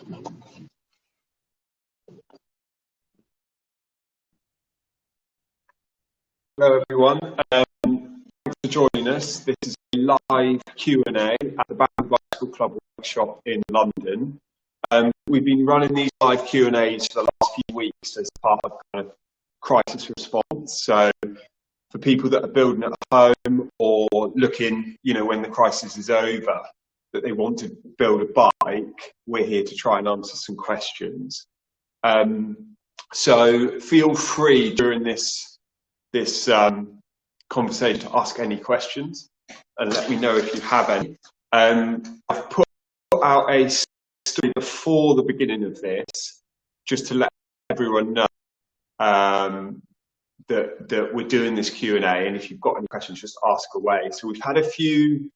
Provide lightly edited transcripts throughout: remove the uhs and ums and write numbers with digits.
Hello everyone, thanks for joining us. This is a live Q&A at the Bamboo Bicycle Club workshop in London. We've been running these live Q&As for the last few weeks as part of kind of crisis response. So for people that are building at home or looking, when the crisis is over, that they want to build a bike, we're here to try and answer some questions. So feel free during this conversation to ask any questions and let me know if you have any. I've put out a story before the beginning of this just to let everyone know that we're doing this Q&A, and if you've got any questions, just ask away. So we've had a few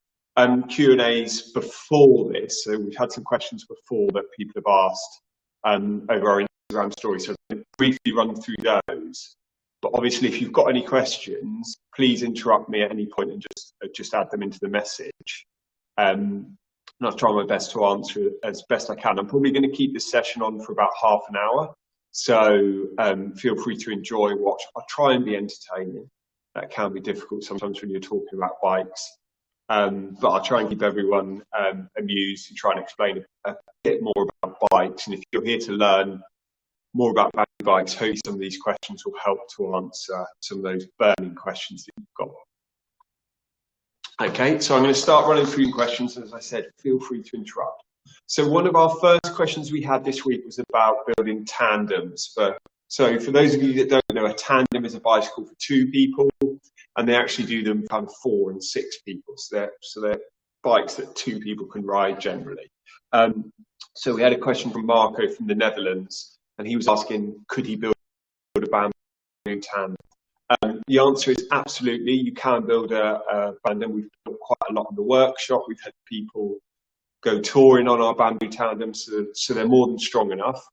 Q&As before this, so we've had some questions before that people have asked over our Instagram story, so I'll briefly run through those. But obviously, if you've got any questions, please interrupt me at any point and just add them into the message. And I'll try my best to answer as best I can. I'm probably going to keep this session on for about half an hour, so feel free to enjoy, watch. I'll try and be entertaining. That can be difficult sometimes when you're talking about bikes, but I'll try and keep everyone amused and try and explain a bit more about bikes. And if you're here to learn more about Bamboo bikes, hopefully some of these questions will help to answer some of those burning questions that you've got. Okay, so I'm going to start running through questions. As I said, feel free to interrupt. So one of our first questions we had this week was about building tandems. So for those of you that don't know, a tandem is a bicycle for two people, and they actually do them kind of 4 and 6 people. So they're bikes that 2 people can ride generally. So we had a question from Marco from the Netherlands, and he was asking, could he build a Bamboo tandem? The answer is absolutely. You can build a tandem. We've built quite a lot in the workshop. We've had people go touring on our Bamboo tandems, so they're more than strong enough.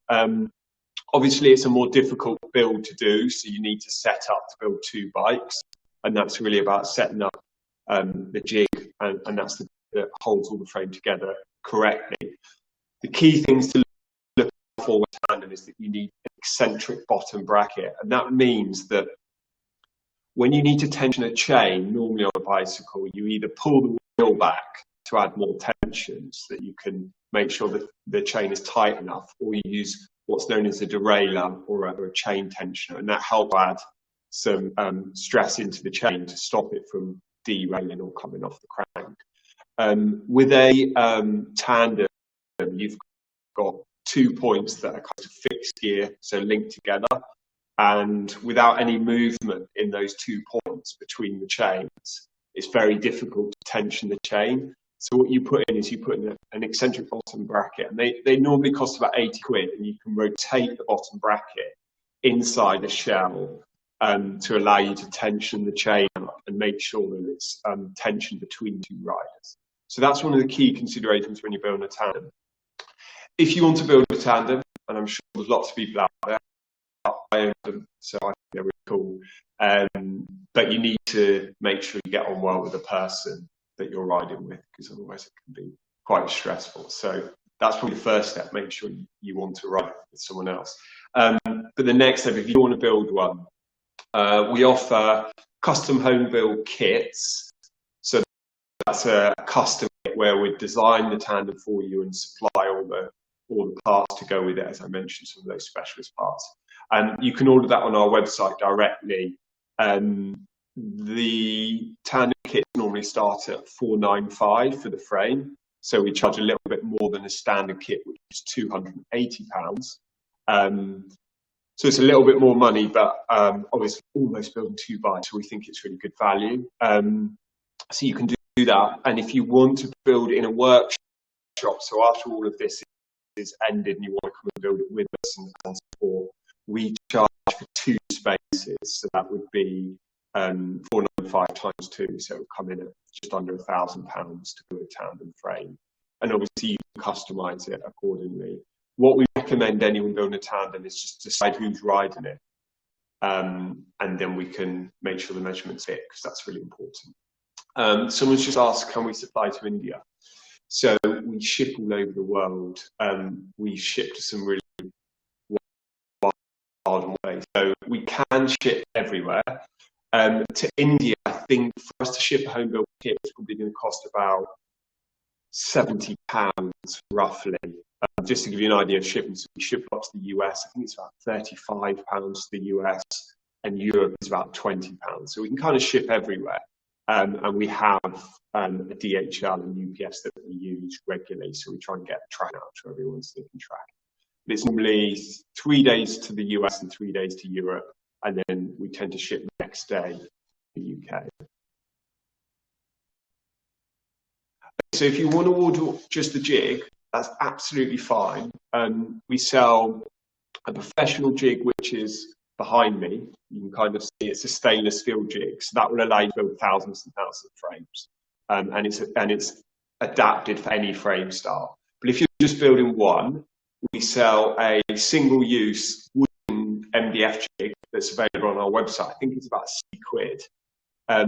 Obviously, it's a more difficult build to do, so you need to set up to build 2 bikes, and that's really about setting up the jig, and that's the bit that holds all the frame together correctly. The key things to look for with tandem is that you need an eccentric bottom bracket, and that means that when you need to tension a chain, normally on a bicycle, you either pull the wheel back to add more tension so that you can make sure that the chain is tight enough, or you use what's known as a derailleur or a chain tensioner, and that helps add some stress into the chain to stop it from derailing or coming off the crank. With a tandem, you've got 2 points that are kind of fixed gear, so linked together, and without any movement in those 2 points between the chains, it's very difficult to tension the chain. So what you put in is an eccentric bottom bracket, and they normally cost about 80 quid, and you can rotate the bottom bracket inside a shell to allow you to tension the chain up and make sure that it's tension between 2 riders. So that's one of the key considerations when you're building a tandem. If you want to build a tandem, and I'm sure there's lots of people out there, I own them, so I think they're really cool, but you need to make sure you get on well with the person that you're riding with, because otherwise it can be quite stressful. So that's probably the first step, make sure you want to ride with someone else. But the next step, if you want to build one, we offer custom home build kits. So that's a custom kit where we design the tandem for you and supply all the parts to go with it, as I mentioned, some of those specialist parts. And you can order that on our website directly. The tandem kits normally start at £495 for the frame, so we charge a little bit more than a standard kit, which is £280. So it's a little bit more money, but obviously almost building 2 bikes, so we think it's really good value. So you can do that, and if you want to build in a workshop, so after all of this is ended and you want to come and build it with us and support, we charge for 2 spaces, so that would be 495 times 2, so it would come in at just under £1,000 to build a tandem frame, and obviously you can customise it accordingly. What we recommend anyone building a tandem is just decide who's riding it, and then we can make sure the measurements fit, because that's really important. Someone's just asked, can we supply to India? So we ship all over the world. We ship to some really wild ways. So we can ship everywhere. To India, I think for us to ship a home built kit, it's probably going to cost about £70 roughly. Just to give you an idea of shipping, so we ship up to the US, I think it's about £35 to the US, and Europe is about £20. So we can kind of ship everywhere. And we have a DHL and UPS that we use regularly, so we try and get a track out to everyone so they can track. But it's normally 3 days to the US and 3 days to Europe, and then we tend to ship next day to the UK. So if you want to order just the jig, that's absolutely fine. We sell a professional jig, which is behind me. You can kind of see it's a stainless steel jig, so that will allow you to build thousands and thousands of frames, and it's adapted for any frame style. But if you're just building one, we sell a single-use wooden MDF jig that's available on our website. I think it's about £60.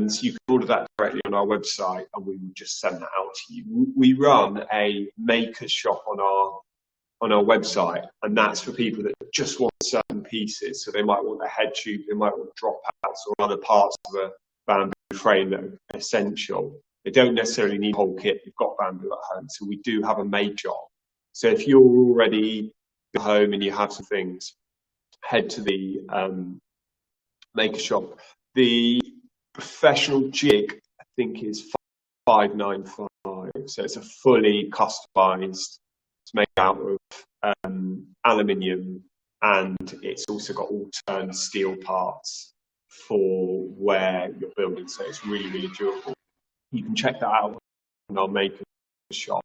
So you can order that directly on our website, and we will just send that out to you. We run a maker's shop on our website, and that's for people that just want certain pieces. So they might want a head tube, they might want dropouts or other parts of a bamboo frame that are essential. They don't necessarily need a whole kit. You've got bamboo at home, so we do have a made shop. So if you're already at home and you have some things, head to the maker shop. The professional jig, I think, is £595. So it's a fully customized. It's made out of aluminium, and it's also got all-turn steel parts for where you're building. So it's really, really durable. You can check that out on our maker shop.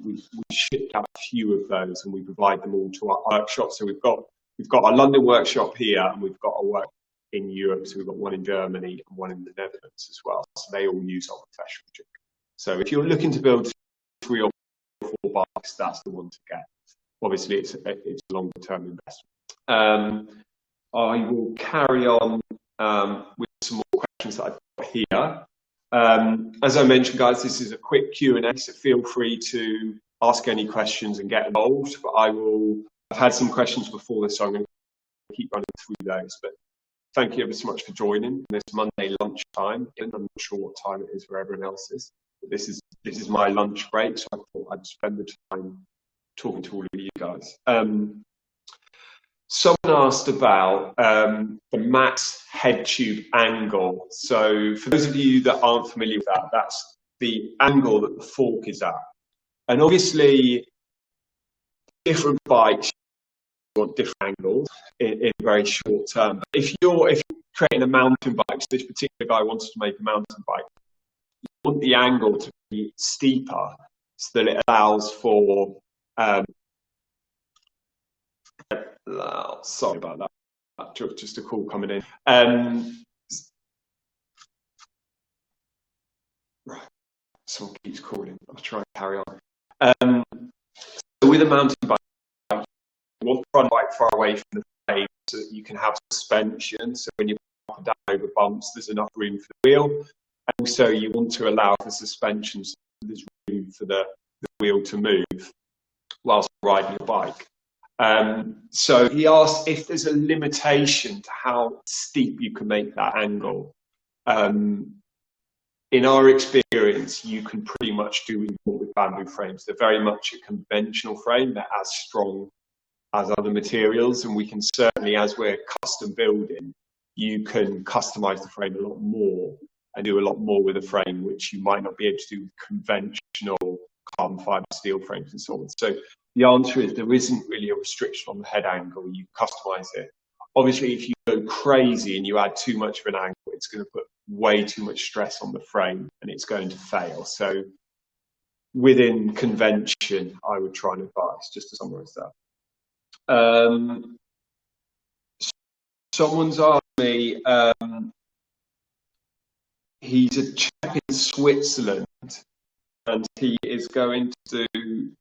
We shipped out a few of those, and we provide them all to our workshop. So we've got our London workshop here, and we've got a work in Europe. So we've got one in Germany and one in the Netherlands as well. So they all use our professional jig. So if you're looking to build 3 or 4 bikes, that's the one to get. Obviously, it's a longer term investment. I will carry on with some more questions that I've got here. As I mentioned, guys, this is a quick Q&A, so feel free to ask any questions and get involved. But I've had some questions before this, so I'm going to keep running through those. But thank you ever so much for joining this Monday lunchtime. I'm not sure what time it is where everyone else is. But this is my lunch break, so I thought I'd spend the time talking to all of you guys. Someone asked about the max head tube angle. So for those of you that aren't familiar with that, that's the angle that the fork is at. And obviously, different bikes want different angles in very short term. But if you're creating a mountain bike, so this particular guy wanted to make a mountain bike, you want the angle to be steeper so that it allows for sorry about that, just a call coming in. Right, someone keeps calling. I'll try and carry on. So with a mountain bike, you want the front bike far away from the frame so that you can have suspension. So when you're up and down over bumps, there's enough room for the wheel. And also you want to allow for suspension so there's room for the wheel to move whilst riding a bike. So he asked if there's a limitation to how steep you can make that angle. In our experience, you can pretty much do what you want with bamboo frames. They're very much a conventional frame. They're as strong as other materials, and we can certainly, as we're custom building, you can customize the frame a lot more and do a lot more with a frame, which you might not be able to do with conventional carbon fiber steel frames and so on. So the answer is there isn't really a restriction on the head angle. You customize it. Obviously, if you go crazy and you add too much of an angle, it's going to put way too much stress on the frame and it's going to fail. So within convention, I would try and advise, just to summarize that. Someone's asked me, he's a chap in Switzerland, and he is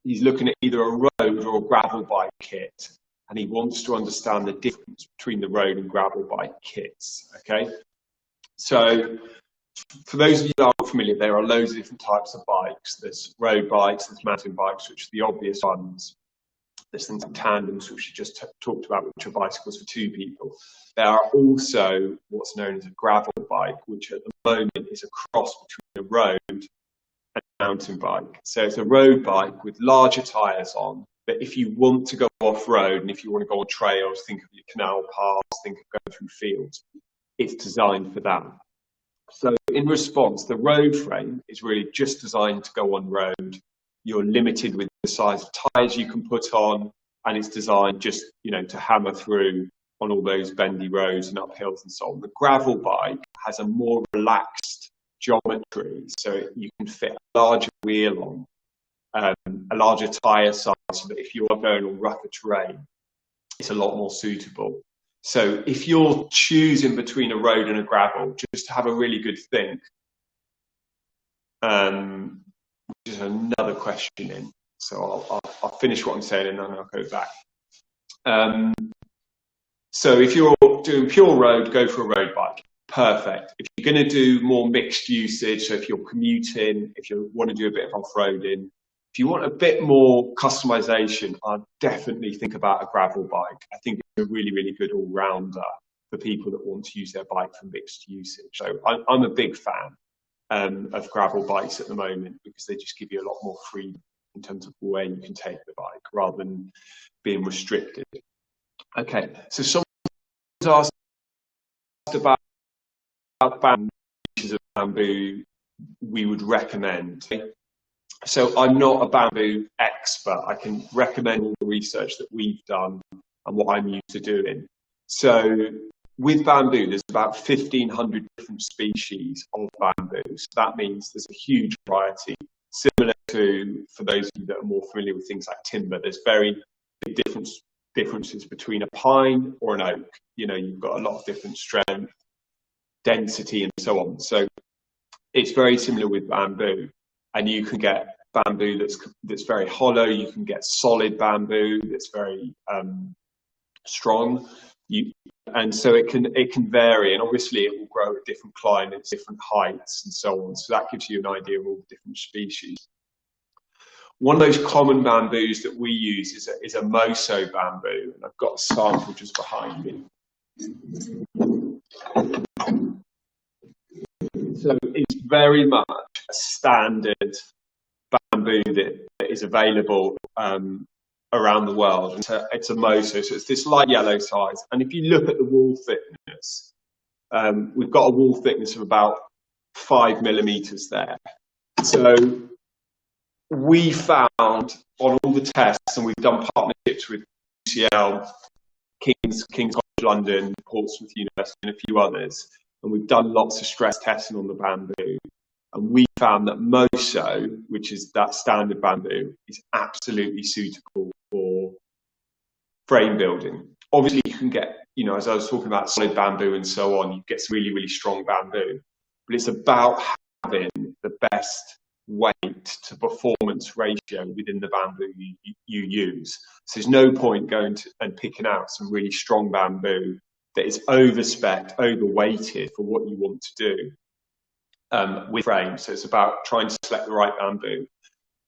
he's looking at either a road or a gravel bike kit, and he wants to understand the difference between the road and gravel bike kits. Okay, so for those of you that aren't familiar, there are loads of different types of bikes. There's road bikes, there's mountain bikes, which are the obvious ones. There's things like tandems, which we just talked about, which are bicycles for two people. There are also what's known as a gravel bike, which at the moment is a cross between a road and a mountain bike. So it's a road bike with larger tyres on, but if you want to go off-road and if you want to go on trails, think of your canal paths, think of going through fields, it's designed for that. So in response, the road frame is really just designed to go on road. You're limited with the size of tyres you can put on, and it's designed just, you know, to hammer through on all those bendy roads and uphills and so on. The gravel bike has a more relaxed geometry, so you can fit a larger wheel on, a larger tyre size, so that if you are going on rougher terrain, it's a lot more suitable. So if you're choosing between a road and a gravel, just to have a really good think, which is another question in. So I'll finish what I'm saying and then I'll go back. So if you're doing pure road, go for a road bike. Perfect. If you're going to do more mixed usage, so if you're commuting, if you want to do a bit of off-roading, if you want a bit more customization, I'd definitely think about a gravel bike. I think it's a really, really good all-rounder for people that want to use their bike for mixed usage. So I'm a big fan of gravel bikes at the moment because they just give you a lot more freedom in terms of where you can take the bike rather than being restricted. Okay, so someone's asked about pieces of bamboo we would recommend. So I'm not a bamboo expert. I can recommend all the research that we've done and what I'm used to doing. So with bamboo, there's about 1,500 different species of bamboo. So that means there's a huge variety, similar to, for those of you that are more familiar with things like timber, there's very big differences between a pine or an oak. You know, you've got a lot of different strength, density, and so on. So it's very similar with bamboo. And you can get bamboo that's very hollow. You can get solid bamboo that's very strong. And so it can vary, and obviously it will grow at different climates, different heights, and so on. So that gives you an idea of all the different species. One of those common bamboos that we use is a moso bamboo, and I've got a sample just behind me. So it's very much a standard bamboo that is available around the world. It's a moso, so it's this light yellow size. And if you look at the wall thickness, we've got a wall thickness of about 5 millimeters there. So we found on all the tests, and we've done partnerships with UCL, King's College London, Portsmouth University, and a few others, and we've done lots of stress testing on the bamboo. And we found that moso, which is that standard bamboo, is absolutely suitable for frame building. Obviously, you can get, you know, as I was talking about solid bamboo and so on, you get some really, really strong bamboo. But it's about having the best weight to performance ratio within the bamboo you use. So there's no point going to and picking out some really strong bamboo that is over-spec'd, over-weighted for what you want to do. With frame. So it's about trying to select the right bamboo.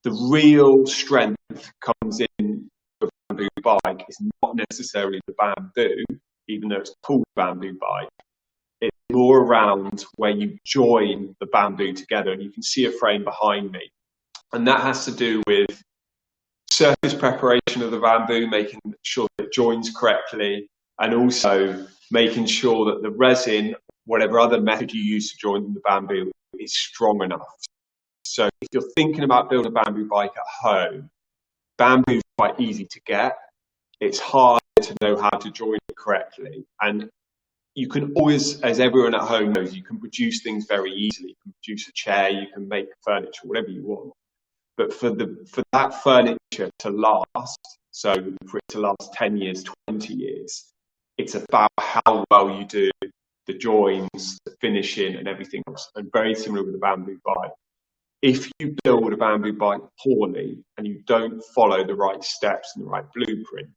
The real strength comes in the bamboo bike is not necessarily the bamboo, even though it's called bamboo bike. It's more around where you join the bamboo together, and you can see a frame behind me. And that has to do with surface preparation of the bamboo, making sure that it joins correctly, and also making sure that the resin, whatever other method you use to join the bamboo, is strong enough. So if you're thinking about building a bamboo bike at home, bamboo is quite easy to get. It's hard to know how to join it correctly. And you can always, as everyone at home knows, you can produce things very easily. You can produce a chair, you can make furniture, whatever you want. But for that furniture to last, so for it to last 10 years, 20 years, it's about how well you do the joins, the finishing, and everything else. And very similar with the bamboo bike. If you build a bamboo bike poorly and you don't follow the right steps and the right blueprint,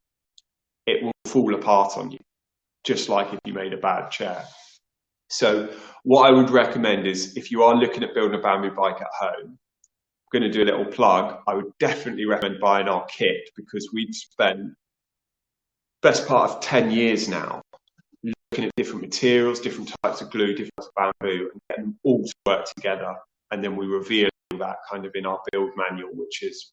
it will fall apart on you, just like if you made a bad chair. So what I would recommend is, if you are looking at building a bamboo bike at home, I'm going to do a little plug. I would definitely recommend buying our kit, because we've spent best part of 10 years now looking at different materials, different types of glue, different types of bamboo, and getting them all to work together. And then we reveal that kind of in our build manual, which is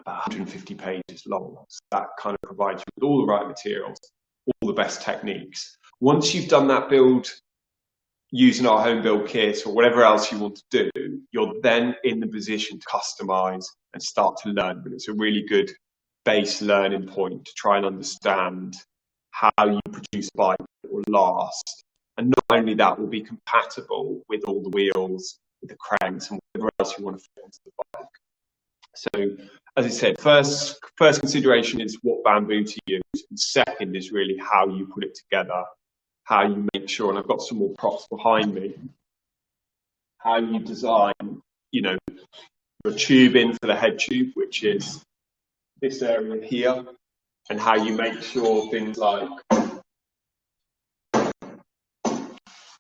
about 150 pages long. So that kind of provides you with all the right materials, all the best techniques. Once you've done that build using our home build kit or whatever else you want to do, you're then in the position to customize and start to learn. But it's a really good base learning point to try and understand how you produce a bike that will last. And not only that, will be compatible with all the wheels, with the cranks, and whatever else you want to fit onto the bike. So, as I said, first consideration is what bamboo to use, and second is really how you put it together, how you make sure, and I've got some more props behind me, how you design, you know, your tubing for the head tube, which is this area here, and how you make sure things like,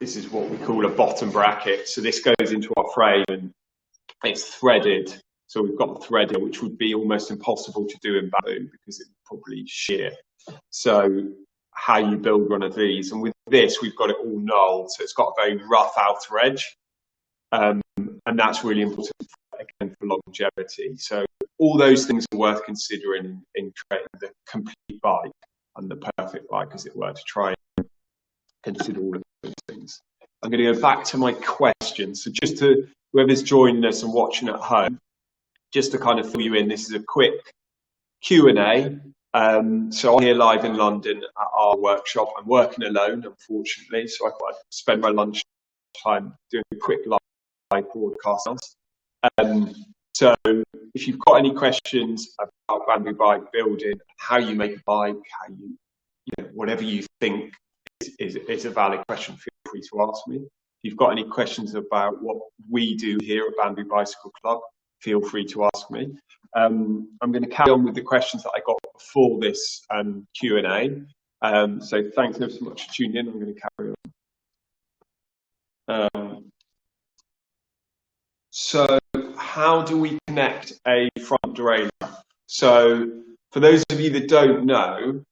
this is what we call a bottom bracket. So this goes into our frame and it's threaded. So we've got the thread here, which would be almost impossible to do in bamboo because it would probably shear. So how you build one of these, and with this we've got it all null, so it's got a very rough outer edge, and that's really important again for longevity. So all those things are worth considering in creating the complete bike and the perfect bike, as it were, to try and consider all of those things. I'm going to go back to my questions. So just to whoever's joining us and watching at home, just to kind of fill you in, this is a quick Q&A. So I'm here live in London at our workshop. I'm working alone, unfortunately, so I thought I'd spend my lunch time doing a quick live broadcast. So if you've got any questions about bamboo bike building, how you make a bike, how you know, whatever you think is a valid question, feel free to ask me. If you've got any questions about what we do here at Bamboo Bicycle Club, feel free to ask me. I'm going to carry on with the questions that I got before this Q&A. So thanks ever so much for tuning in. I'm going to carry on. So how do we connect a front derailleur? So for those of you that don't know,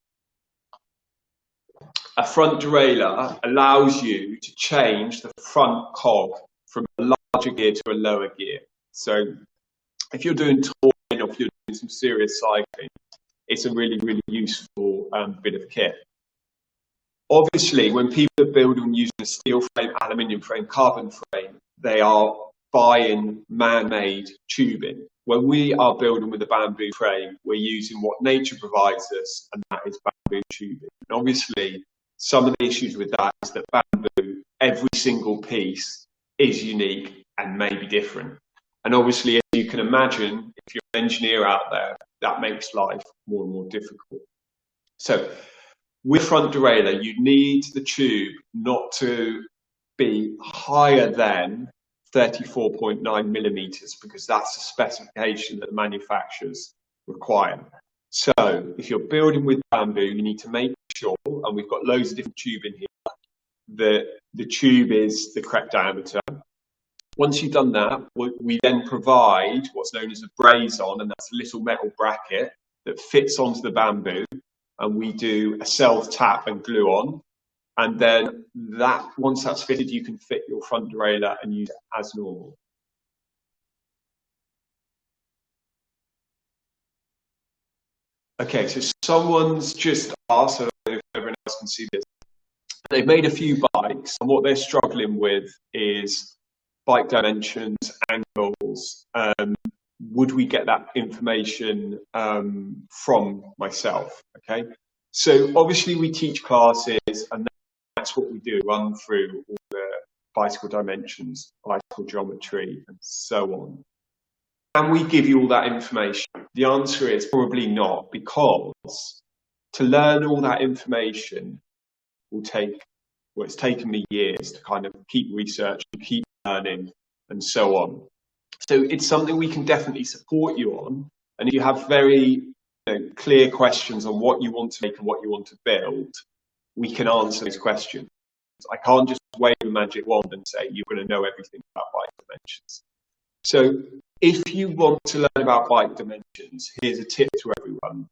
a front derailleur allows you to change the front cog from a larger gear to a lower gear. So if you're doing touring or if you're doing some serious cycling, it's a really, really useful bit of kit. Obviously, when people are building using a steel frame, aluminium frame, carbon frame, they are buying man-made tubing. When we are building with a bamboo frame, we're using what nature provides us, and that is bamboo tubing. And obviously, some of the issues with that is that bamboo, every single piece is unique and may be different. And obviously, as you can imagine, if you're an engineer out there, that makes life more and more difficult. So with front derailleur, you need the tube not to be higher than 34.9 millimeters, because that's the specification that the manufacturers require. So if you're building with bamboo, you need to make sure, and we've got loads of different tubing here, that the tube is the correct diameter. Once you've done that, we then provide what's known as a braze-on, and that's a little metal bracket that fits onto the bamboo, and we do a self-tap and glue on. And then once that's fitted, you can fit your front derailleur and use it as normal. Okay, so someone's just asked, I don't know if everyone else can see this. They've made a few bikes, and what they're struggling with is bike dimensions, angles. Would we get that information from myself? Okay, so obviously we teach classes, and that's what we do, run through all the bicycle dimensions, bicycle geometry, and so on. Can we give you all that information? The answer is probably not, because to learn all that information will take, well, it's taken me years to kind of keep researching, keep learning, and so on. So it's something we can definitely support you on. And if you have very clear questions on what you want to make and what you want to build, we can answer those questions. I can't just wave a magic wand and say you're going to know everything about bike dimensions. So if you want to learn about bike dimensions, here's a tip to everyone.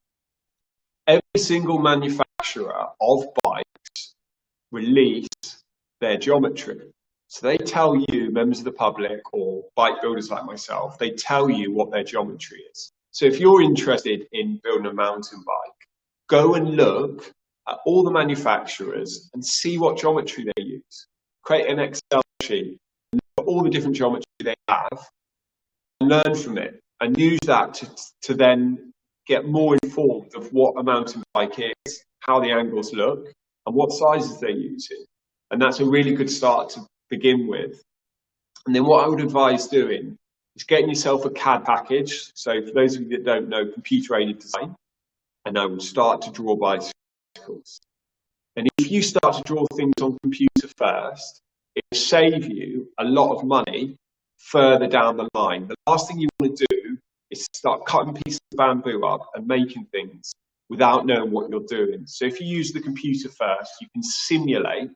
Every single manufacturer of bikes release their geometry. So they tell you, members of the public or bike builders like myself, they tell you what their geometry is. So if you're interested in building a mountain bike, go and look at all the manufacturers and see what geometry they use. Create an Excel sheet, and look at all the different geometry they have, and learn from it, and use that to then get more informed of what a mountain bike is, how the angles look, and what sizes they're using. And that's a really good start to begin with. And then what I would advise doing is getting yourself a CAD package. So for those of you that don't know, computer-aided design, and I would start to draw bicycles. And if you start to draw things on computer first, it will save you a lot of money further down the line. The last thing you want to do is start cutting pieces of bamboo up and making things without knowing what you're doing. So if you use the computer first, you can simulate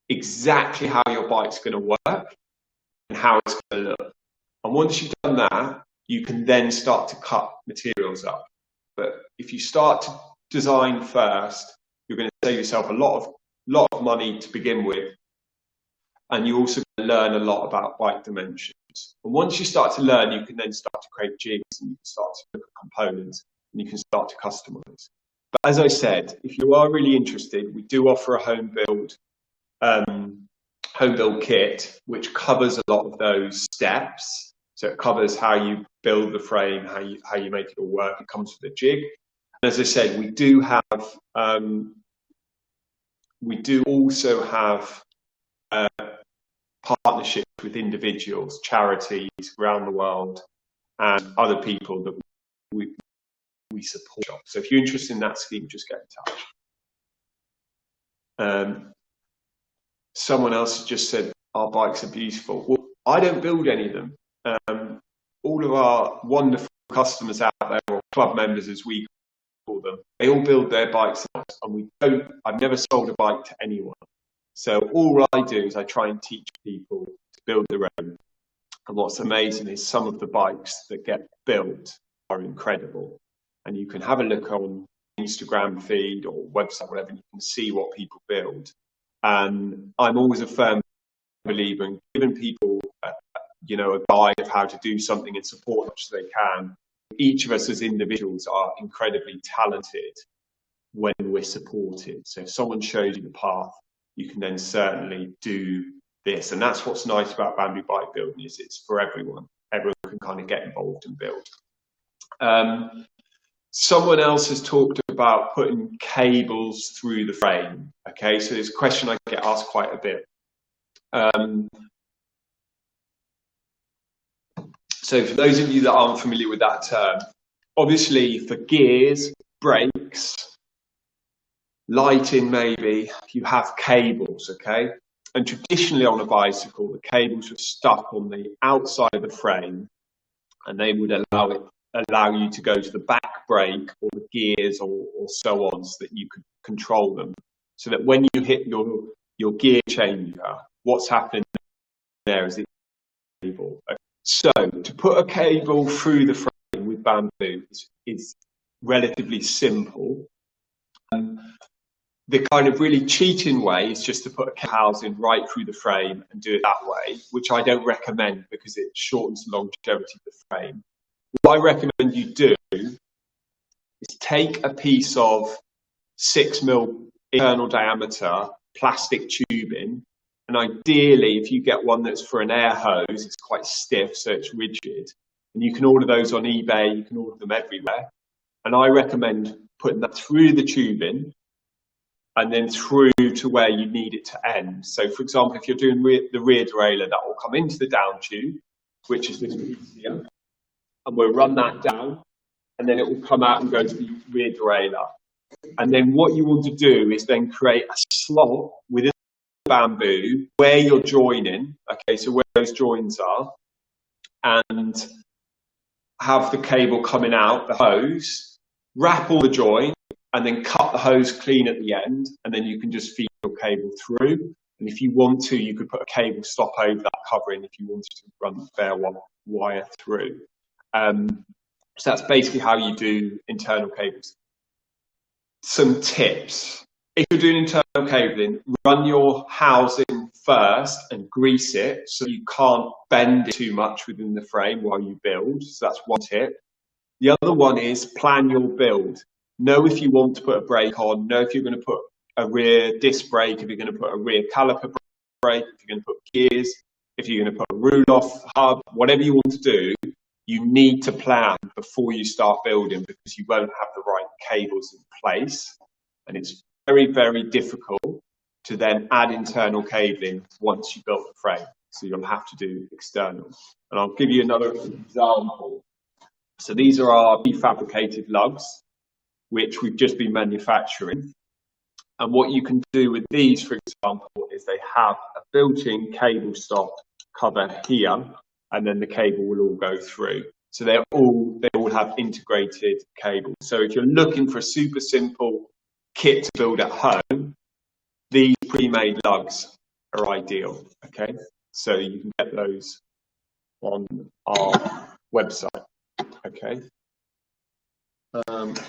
exactly how your bike's going to work and how it's going to look. And once you've done that, you can then start to cut materials up. But if you start to design first, you're going to save yourself a lot of money to begin with, and you also learn a lot about bike dimensions. And once you start to learn, you can then start to create jigs, and you can start to look at components, and you can start to customize. But as I said, if you are really interested, we do offer a home build kit, which covers a lot of those steps. So it covers how you build the frame, how you make it all work. It comes with a jig. And as I said, we do also have partnerships with individuals, charities around the world, and other people that we support. So if you're interested in that scheme, just get in touch. Someone else just said our bikes are beautiful. Well, I don't build any of them. All of our wonderful customers out there, or club members as we call them, they all build their bikes, and I've never sold a bike to anyone. So all I do is I try and teach people to build their own. And what's amazing is some of the bikes that get built are incredible. And you can have a look on Instagram feed or website, whatever, and you can see what people build. And I'm always a firm believer in giving people a guide of how to do something and support as much as they can. Each of us as individuals are incredibly talented when we're supported. So if someone shows you the path, you can then certainly do this. And that's what's nice about bamboo bike building, is it's for everyone. Everyone can kind of get involved and build. Someone else has talked about putting cables through the frame. Okay, so there's a question I get asked quite a bit. So for those of you that aren't familiar with that term, obviously for gears, brakes, lighting maybe, you have cables, okay? And traditionally on a bicycle, the cables were stuck on the outside of the frame, and they would allow you to go to the back brake or the gears or so on, so that you could control them. So that when you hit your gear changer, what's happening there is the cable. So to put a cable through the frame with bamboo is relatively simple. The kind of really cheating way is just to put a housing right through the frame and do it that way, which I don't recommend because it shortens the longevity of the frame. What I recommend you do is take a piece of 6mm internal diameter plastic tubing, and ideally if you get one that's for an air hose, it's quite stiff, so it's rigid, and you can order those on eBay, you can order them everywhere, and I recommend putting that through the tubing and then through to where you need it to end. So for example, if you're doing the rear derailleur, that will come into the down tube, which is this piece here, and we'll run that down, and then it will come out and go to the rear derailleur. And then what you want to do is then create a slot within the bamboo where you're joining, okay, so where those joins are, and have the cable coming out, the hose, wrap all the join, and then cut the hose clean at the end, and then you can just feed your cable through. And if you want to, you could put a cable stop over that covering if you wanted to run the bare wire through. So that's basically how you do internal cables. Some tips. If you're doing internal cabling, run your housing first and grease it so you can't bend it too much within the frame while you build. So that's one tip. The other one is plan your build. Know if you want to put a brake on, know if you're going to put a rear disc brake, if you're going to put a rear caliper brake, if you're going to put gears, if you're going to put a roll-off hub, whatever you want to do, you need to plan before you start building because you won't have the right cables in place. And it's very, very difficult to then add internal cabling once you built the frame. So you'll have to do external. And I'll give you another example. So these are our prefabricated lugs, which we've just been manufacturing. And what you can do with these, for example, is they have a built-in cable stop cover here, and then the cable will all go through. So they all have integrated cables. So if you're looking for a super simple kit to build at home, these pre-made lugs are ideal. Okay, so you can get those on our website. Okay.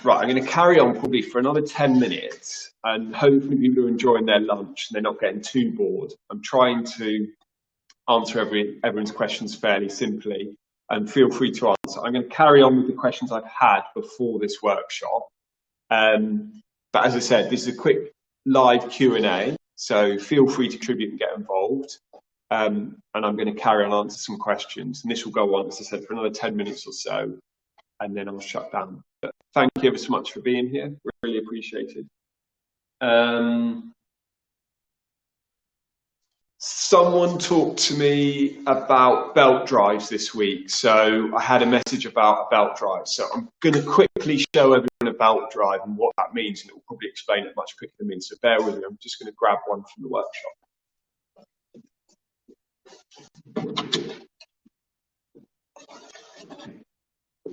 Right, I'm going to carry on probably for another 10 minutes, and hopefully people are enjoying their lunch and they're not getting too bored. I'm trying to answer everyone's questions fairly simply, and feel free to answer. I'm going to carry on with the questions I've had before this workshop. But as I said, this is a quick live Q&A, so feel free to contribute and get involved. And I'm going to carry on answer some questions, and this will go on, as I said, for another 10 minutes or so, and then I'll shut down. But thank you ever so much for being here. Really appreciated. Someone talked to me about belt drives this week. So I had a message about a belt drive. So I'm going to quickly show everyone a belt drive and what that means, and it will probably explain it much quicker than me. So bear with me. I'm just going to grab one from the workshop.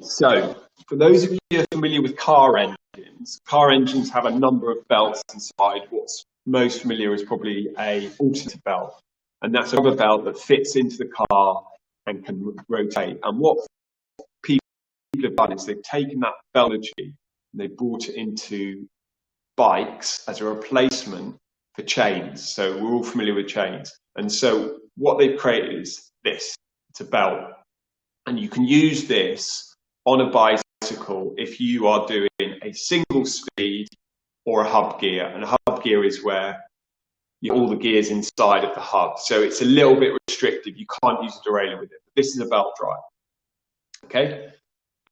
So for those of you who are familiar with car engines have a number of belts inside. What's most familiar is probably a alternator belt, and that's a rubber belt that fits into the car and can rotate. And what people have done is they've taken that beltology and they brought it into bikes as a replacement for chains. So we're all familiar with chains, and so what they've created is this. It's a belt, and you can use this on a bicycle if you are doing a single speed or a hub gear. And a hub gear is where all the gears inside of the hub. So it's a little bit restrictive. You can't use a derailleur with it. But this is a belt drive. Okay.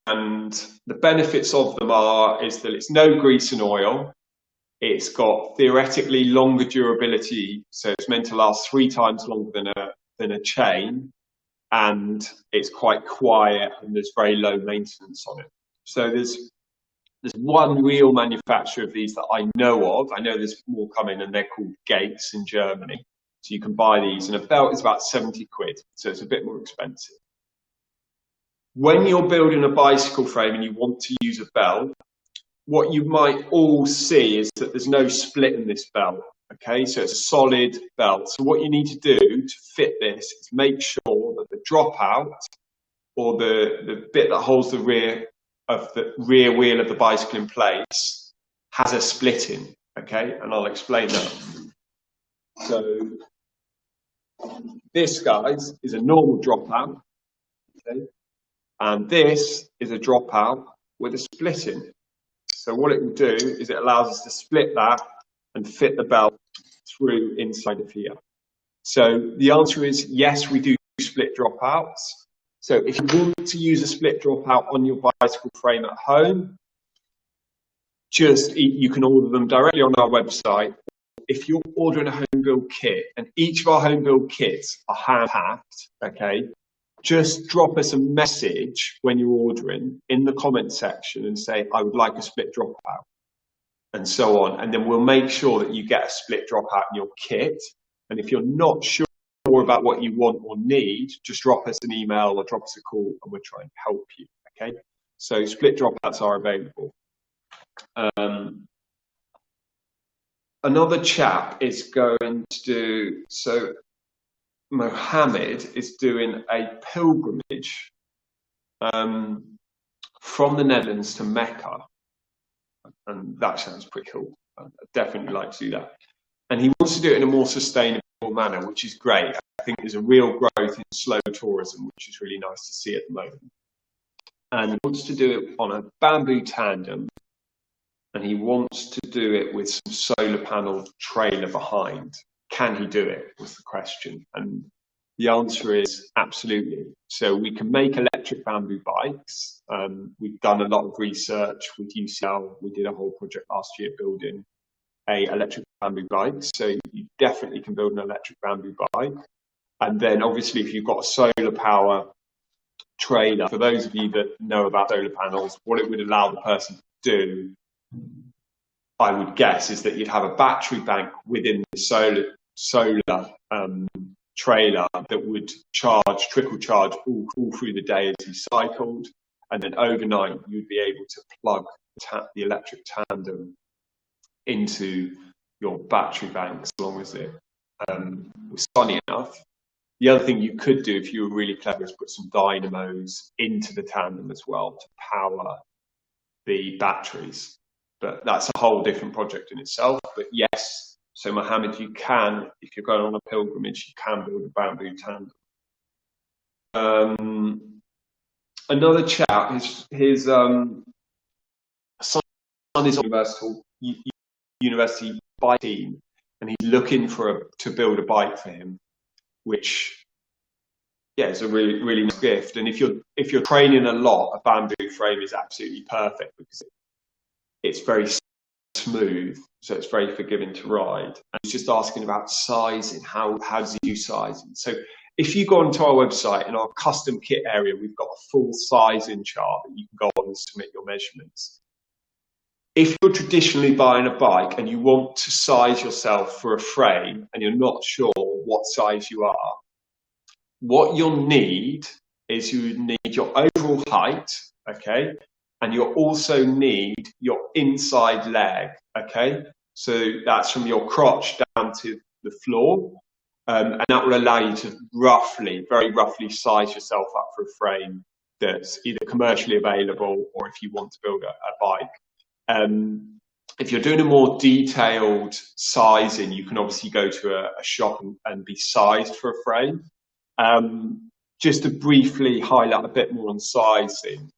And the benefits of them is that it's no grease and oil. It's got theoretically longer durability. So it's meant to last 3 times longer than a chain. And it's quite quiet, and there's very low maintenance on it. So there's one real manufacturer of these that I know of. I know there's more coming, and they're called Gates in Germany. So you can buy these, and a belt is about 70 quid, so it's a bit more expensive. When you're building a bicycle frame and you want to use a belt, what you might all see is that there's no split in this belt. Okay, so it's a solid belt. So what you need to do to fit this is make sure that the dropout, or the bit that holds the rear wheel of the bicycle in place, has a split in. Okay, and I'll explain that. So this, guys, is a normal dropout. Okay, and this is a dropout with a split in. So what it will do is it allows us to split that and fit the belt through inside of here. So the answer is yes, we do split dropouts. So if you want to use a split dropout on your bicycle frame at home, you can order them directly on our website. If you're ordering a home build kit, and each of our home build kits are hand packed, okay, just drop us a message when you're ordering in the comment section and say, I would like a split dropout, and so on. And then we'll make sure that you get a split dropout in your kit. And if you're not sure about what you want or need, just drop us an email or drop us a call, and we'll try and help you. Okay, so split dropouts are available. another chap is going to do, so Mohammed is doing a pilgrimage from the Netherlands to Mecca, and that sounds pretty cool. I'd definitely like to do that. And he wants to do it in a more sustainable manner, which is great. I think there's a real growth in slow tourism, which is really nice to see at the moment. And he wants to do it on a bamboo tandem, and he wants to do it with some solar panel trailer behind. Can he do it, was the question. And the answer is absolutely. So we can make electric bamboo bikes. We've done a lot of research with UCL. We did a whole project last year building a electric bamboo bike. So you definitely can build an electric bamboo bike. And then obviously if you've got a solar power trailer, for those of you that know about solar panels, what it would allow the person to do, I would guess, is that you'd have a battery bank within the solar trailer that would trickle charge all through the day as you cycled, and then overnight you'd be able to plug the electric tandem into your battery bank as long as it was sunny enough. The other thing you could do if you were really clever is put some dynamos into the tandem as well to power the batteries. But that's a whole different project in itself. But yes, so Mohammed, you can, if you're going on a pilgrimage, you can build a bamboo tandem. Another chap, his son is on university bike team, and he's looking to build a bike for him, which is a really nice gift. And if you're training a lot, a bamboo frame is absolutely perfect because it's very smooth, so it's very forgiving to ride. And he's just asking about sizing. How does he do sizing? So if you go onto our website, in our custom kit area, we've got a full sizing chart that you can go on and submit your measurements. If you're traditionally buying a bike and you want to size yourself for a frame and you're not sure what size you are, what you'll need is you need your overall height, okay? And you'll also need your inside leg, okay? So that's from your crotch down to the floor. And that will allow you to very roughly size yourself up for a frame that's either commercially available or if you want to build a bike. If you're doing a more detailed sizing, you can obviously go to a shop and be sized for a frame. Just to briefly highlight a bit more on sizing,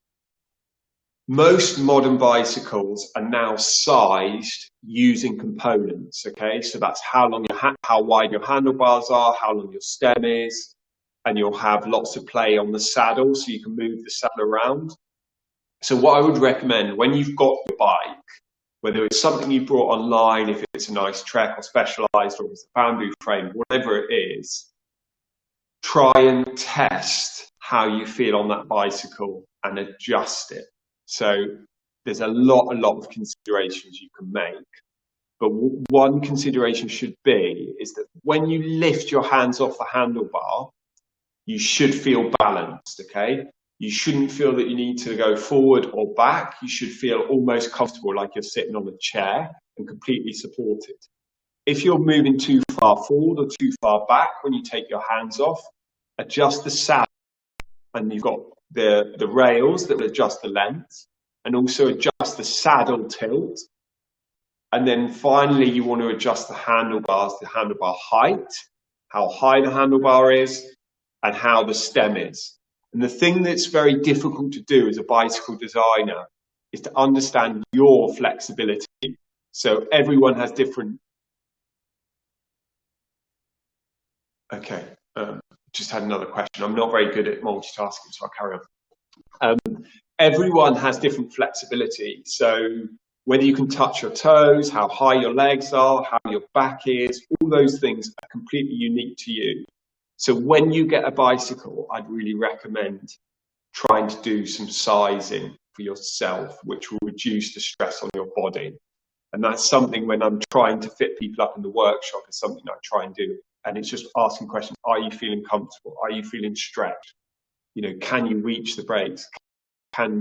most modern bicycles are now sized using components, okay? So that's how wide your handlebars are, how long your stem is, and you'll have lots of play on the saddle so you can move the saddle around. So what I would recommend when you've got your bike, whether it's something you brought online, if it's a nice Trek or Specialized, or if it's a bamboo frame, whatever it is, try and test how you feel on that bicycle and adjust it. So there's a lot of considerations you can make. But one consideration should be is that when you lift your hands off the handlebar, you should feel balanced, okay? You shouldn't feel that you need to go forward or back. You should feel almost comfortable, like you're sitting on a chair and completely supported. If you're moving too far forward or too far back when you take your hands off, adjust the saddle, and you've got the rails that will adjust the length, and also adjust the saddle tilt. And then finally, you want to adjust the handlebars, the handlebar height, how high the handlebar is, and how the stem is. And the thing that's very difficult to do as a bicycle designer is to understand your flexibility. So everyone has different. Okay, just had another question. I'm not very good at multitasking, so I'll carry on. Everyone has different flexibility. So whether you can touch your toes, how high your legs are, how your back is, all those things are completely unique to you. So when you get a bicycle, I'd really recommend trying to do some sizing for yourself, which will reduce the stress on your body. And that's something when I'm trying to fit people up in the workshop, is something I try and do. And it's just asking questions. Are you feeling comfortable? Are you feeling stretched? You know, can you reach the brakes? Can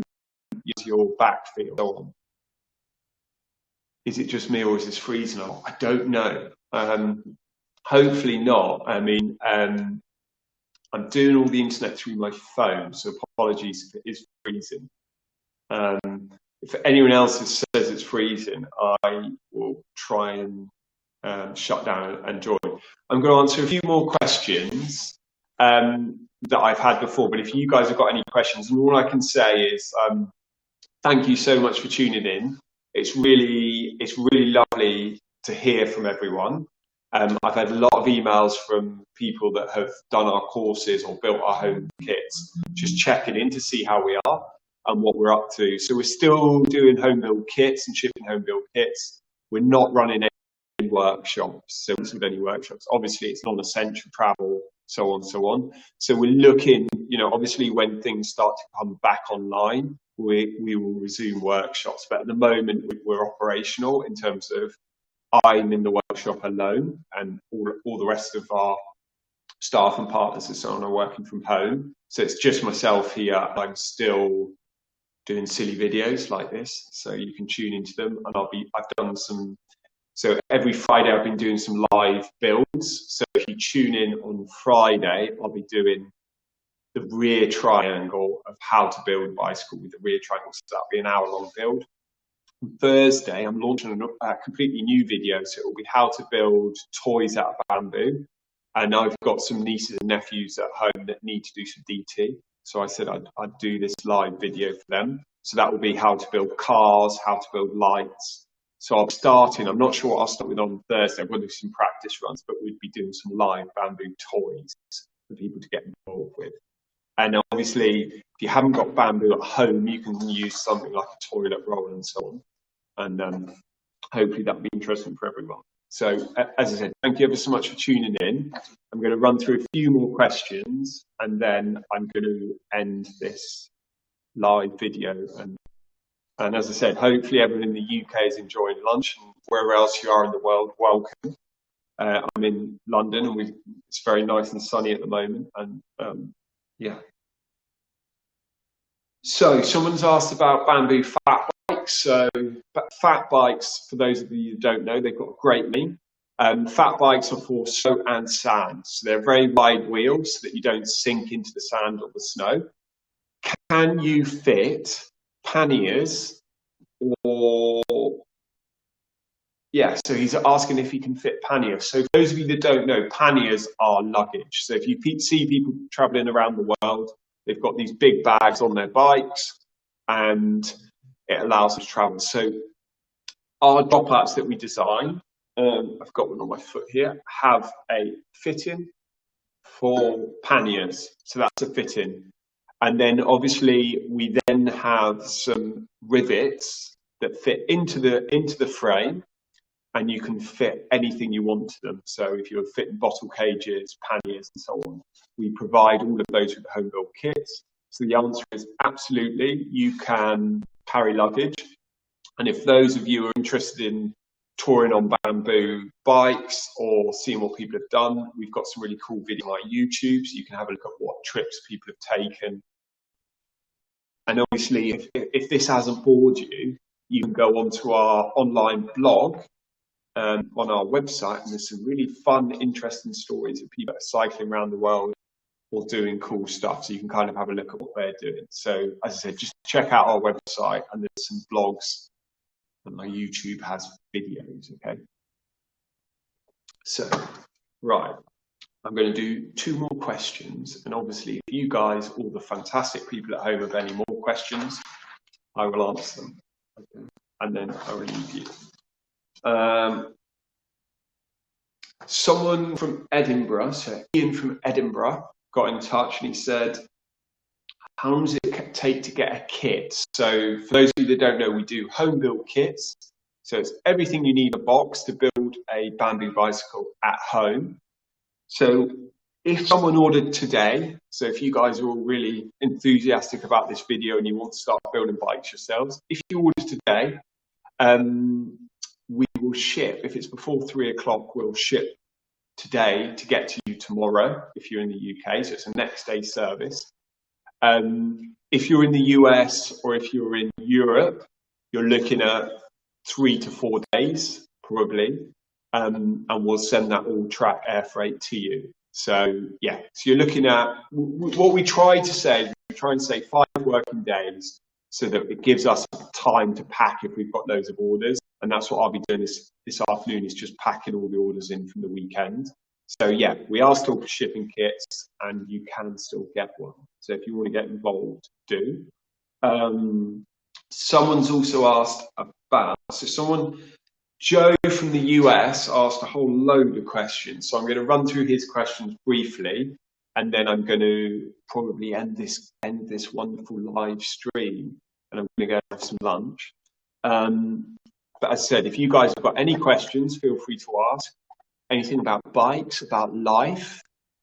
you use your back feel? So on. is it just me or is this freezing? I don't know. Hopefully not. I mean, I'm doing all the internet through my phone, so apologies if it is freezing. If anyone else says it's freezing, I will try and shut down and join. I'm going to answer a few more questions that I've had before, but if you guys have got any questions, and all I can say is thank you so much for tuning in. It's really lovely to hear from everyone. I've had a lot of emails from people that have done our courses or built our home kits, just checking in to see how we are and what we're up to. So we're still doing home build kits and shipping home build kits. We're not running any workshops, so with any workshops. Obviously, it's non-essential travel, so on, so on. So we're looking, obviously when things start to come back online, we will resume workshops. But at the moment, we're operational in terms of I'm in the workshop alone, and all the rest of our staff and partners and so on are working from home. So it's just myself here. I'm still doing silly videos like this, so you can tune into them. And I've done some. So every Friday I've been doing some live builds. So if you tune in on Friday, I'll be doing the rear triangle of how to build a bicycle with the rear triangle. So that'll be an hour-long build. On Thursday, I'm launching a completely new video, so it will be how to build toys out of bamboo. And I've got some nieces and nephews at home that need to do some DT. So I said I'd do this live video for them. So that will be how to build cars, how to build lights. So I'm not sure what I'll start with on Thursday. I'm going to do some practice runs, but we'd be doing some live bamboo toys for people to get involved with. And obviously, if you haven't got bamboo at home, you can use something like a toilet roll and so on. And hopefully that'll be interesting for everyone. So as I said, thank you ever so much for tuning in. I'm going to run through a few more questions, and then I'm going to end this live video. And as I said, hopefully everyone in the UK is enjoying lunch, and wherever else you are in the world, welcome. I'm in London, and it's very nice and sunny at the moment. And yeah. So someone's asked about bamboo fat bikes. So fat bikes, for those of you who don't know, they've got a great name. Fat bikes are for snow and sand. So they're very wide wheels so that you don't sink into the sand or the snow. Can you fit panniers or... Yeah, so he's asking if he can fit panniers. So for those of you that don't know, panniers are luggage. So if you see people traveling around the world, they've got these big bags on their bikes, and it allows them to travel. So our drop-outs that we design, I've got one on my foot here, have a fitting for panniers. So that's a fitting. And then obviously we then have some rivets that fit into the frame, and you can fit anything you want to them. So if you're fitting bottle cages, panniers, and so on, we provide all of those with the home build kits. So the answer is absolutely, you can carry luggage. And if those of you are interested in touring on bamboo bikes or seeing what people have done, we've got some really cool videos on our YouTube, so you can have a look at what trips people have taken. And obviously, if this hasn't bored you, you can go onto our online blog on our website, and there's some really fun, interesting stories of people that are cycling around the world or doing cool stuff. So you can kind of have a look at what they're doing. So as I said, just check out our website, and there's some blogs, and my YouTube has videos, okay? So, right, I'm going to do 2 more questions. And obviously, if you guys, all the fantastic people at home, have any more questions, I will answer them. Okay? And then I will leave you. Someone from Edinburgh, so Ian from Edinburgh, got in touch, and he said, how long does it take to get a kit? So for those of you that don't know, we do home built kits. So it's everything you need in a box to build a bamboo bicycle at home. So if someone ordered today, so if you guys are all really enthusiastic about this video and you want to start building bikes yourselves, if you order today, we will ship. If it's before 3 o'clock, we'll ship today to get to you tomorrow if you're in the UK. So it's a next day service. If you're in the US or if you're in Europe, you're looking at 3 to 4 days, probably. And we'll send that all track air freight to you. So yeah, so you're looking at what we try to say, we try and say 5 working days so that it gives us time to pack if we've got loads of orders. And that's what I'll be doing this afternoon, is just packing all the orders in from the weekend. So yeah, we are still shipping kits and you can still get one. So if you want to get involved, do. Someone's also asked about, Joe from the US asked a whole load of questions. So I'm going to run through his questions briefly, and then I'm going to probably end this wonderful live stream, and I'm going to go have some lunch. But as I said, if you guys have got any questions, feel free to ask. Anything about bikes, about life,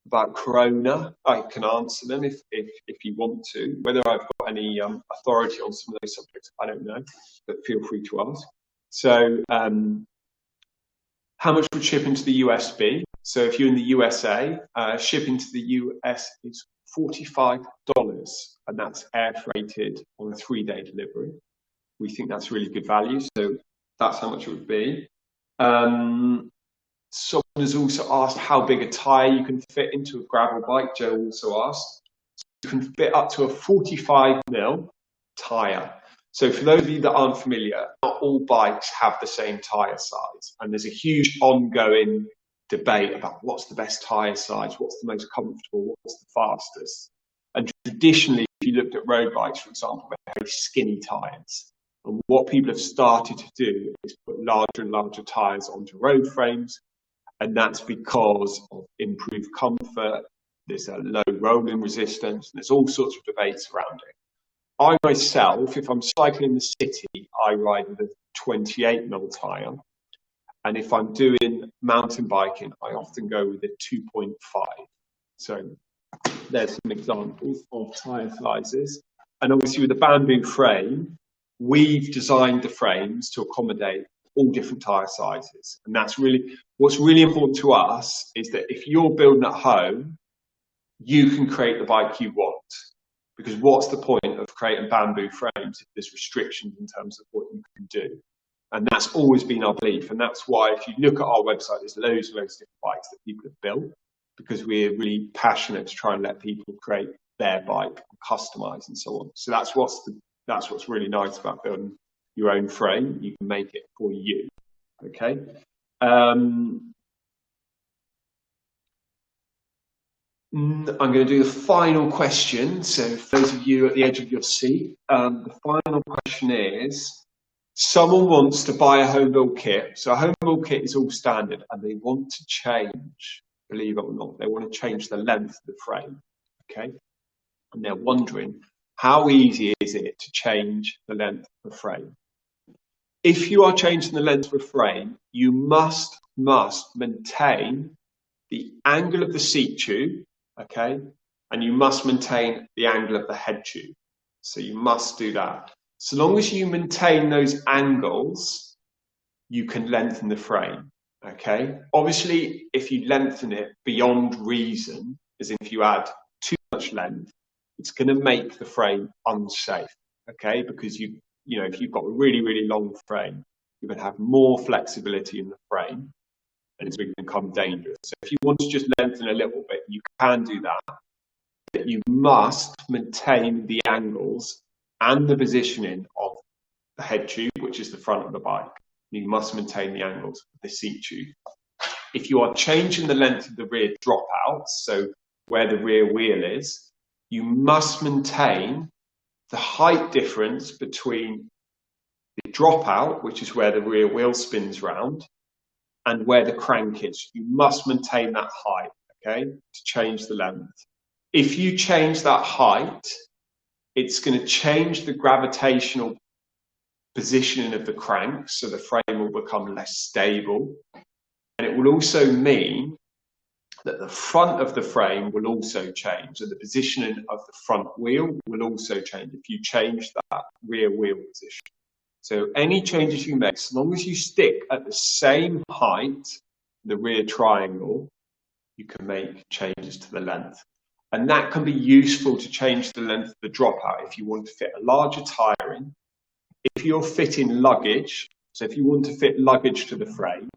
about Corona, I can answer them if you want to. Whether I've got any authority on some of those subjects, I don't know, but feel free to ask. So how much would shipping to the US be? So if you're in the USA, shipping to the US is $45, and that's air freighted on a 3-day delivery. We think that's really good value, so that's how much it would be. Someone has also asked how big a tyre you can fit into a gravel bike. Joe also asked. You can fit up to a 45mm tyre. So for those of you that aren't familiar, not all bikes have the same tyre size. And there's a huge ongoing debate about what's the best tyre size, what's the most comfortable, what's the fastest. And traditionally, if you looked at road bikes, for example, they have very skinny tyres. And what people have started to do is put larger and larger tyres onto road frames. And that's because of improved comfort, there's a low rolling resistance, and there's all sorts of debates around it. I myself, if I'm cycling in the city, I ride with a 28mm tyre. And if I'm doing mountain biking, I often go with a 2.5. So there's some examples of tyre sizes. And obviously with the bamboo frame, we've designed the frames to accommodate all different tyre sizes. And that's really, what's really important to us is that if you're building at home, you can create the bike you want. Because what's the point of creating bamboo frames if there's restrictions in terms of what you can do? And that's always been our belief. And that's why if you look at our website, there's loads of different bikes that people have built, because we're really passionate to try and let people create their bike, customize and so on. So that's what's really nice about building your own frame. You can make it for you. Okay. I'm going to do the final question. So for those of you at the edge of your seat, the final question is, someone wants to buy a home build kit. So a home build kit is all standard, and they want to change, believe it or not, they want to change the length of the frame. Okay. And they're wondering, how easy is it to change the length of the frame? If you are changing the length of a frame, you must maintain the angle of the seat tube, okay? And you must maintain the angle of the head tube. So you must do that. So long as you maintain those angles, you can lengthen the frame, okay? Obviously, if you lengthen it beyond reason, as if you add too much length, it's going to make the frame unsafe, okay? Because you know, if you've got a really, really long frame, you're going to have more flexibility in the frame, and it's going to become dangerous. So if you want to just lengthen a little bit, you can do that. But you must maintain the angles and the positioning of the head tube, which is the front of the bike. You must maintain the angles of the seat tube. If you are changing the length of the rear dropouts, so where the rear wheel is, you must maintain the height difference between the dropout, which is where the rear wheel spins round, and where the crank is. You must maintain that height, okay, to change the length. If you change that height, it's going to change the gravitational positioning of the crank, so the frame will become less stable. And it will also mean that the front of the frame will also change, and the positioning of the front wheel will also change if you change that rear wheel position. So any changes you make, as long as you stick at the same height, the rear triangle, you can make changes to the length. And that can be useful to change the length of the dropout if you want to fit a larger tyre in. If you're fitting luggage, So if you want to fit luggage to the frame,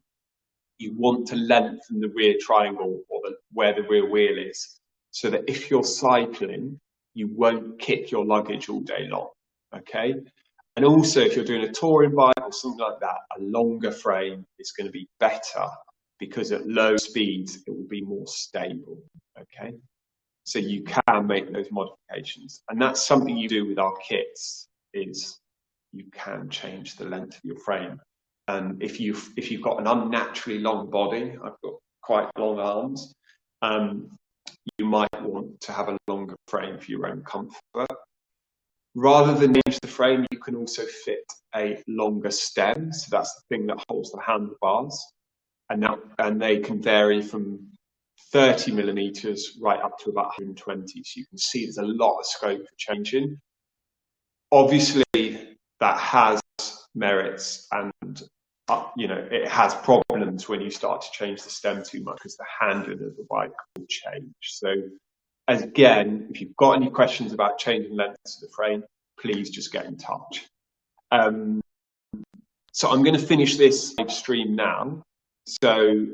you want to lengthen the rear triangle, or where the rear wheel is, so that if you're cycling, you won't kick your luggage all day long, okay? And also, if you're doing a touring bike or something like that, a longer frame is going to be better, because at low speeds, it will be more stable, okay? So you can make those modifications. And that's something you do with our kits, is you can change the length of your frame. And if you've got an unnaturally long body, I've got quite long arms, you might want to have a longer frame for your own comfort. Rather than change the frame, you can also fit a longer stem. So that's the thing that holds the handlebars. And they can vary from 30 millimeters right up to about 120. So you can see there's a lot of scope for changing. Obviously, that has merits, and it has problems when you start to change the stem too much, because the handling of the bike will change. So again, if you've got any questions about changing lengths of the frame, please just get in touch. So I'm going to finish this live stream now. So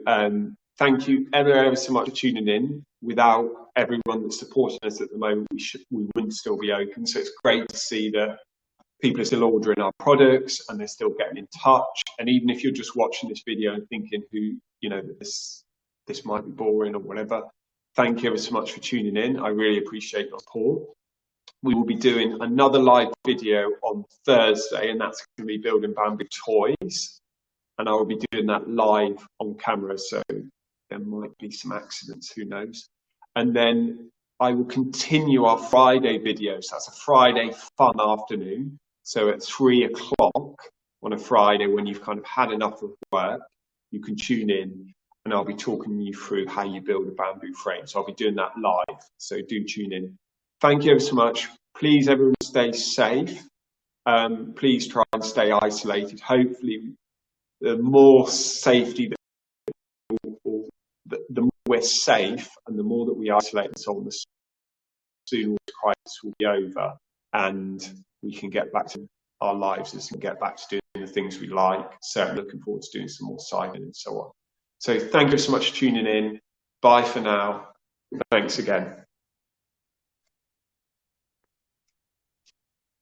thank you ever so much for tuning in. Without everyone that's supporting us at the moment, we wouldn't still be open. So it's great to see that people are still ordering our products and they're still getting in touch. And even if you're just watching this video and thinking, this might be boring or whatever, thank you ever so much for tuning in. I really appreciate your support. We will be doing another live video on Thursday, and that's going to be building bamboo toys. And I will be doing that live on camera, so there might be some accidents, who knows. And then I will continue our Friday videos. That's a Friday fun afternoon. So at 3 o'clock on a Friday, when you've kind of had enough of work, you can tune in, and I'll be talking you through how you build a bamboo frame. So I'll be doing that live, so do tune in. Thank you ever so much. Please, everyone, stay safe. Please try and stay isolated. Hopefully, the more safety, the more we're safe, and the more that we isolate and so on, the sooner the crisis will be over, and we can get back to our lives and get back to doing the things we like. So I'm looking forward to doing some more cycling and so on. So thank you so much for tuning in. Bye for now. Thanks again.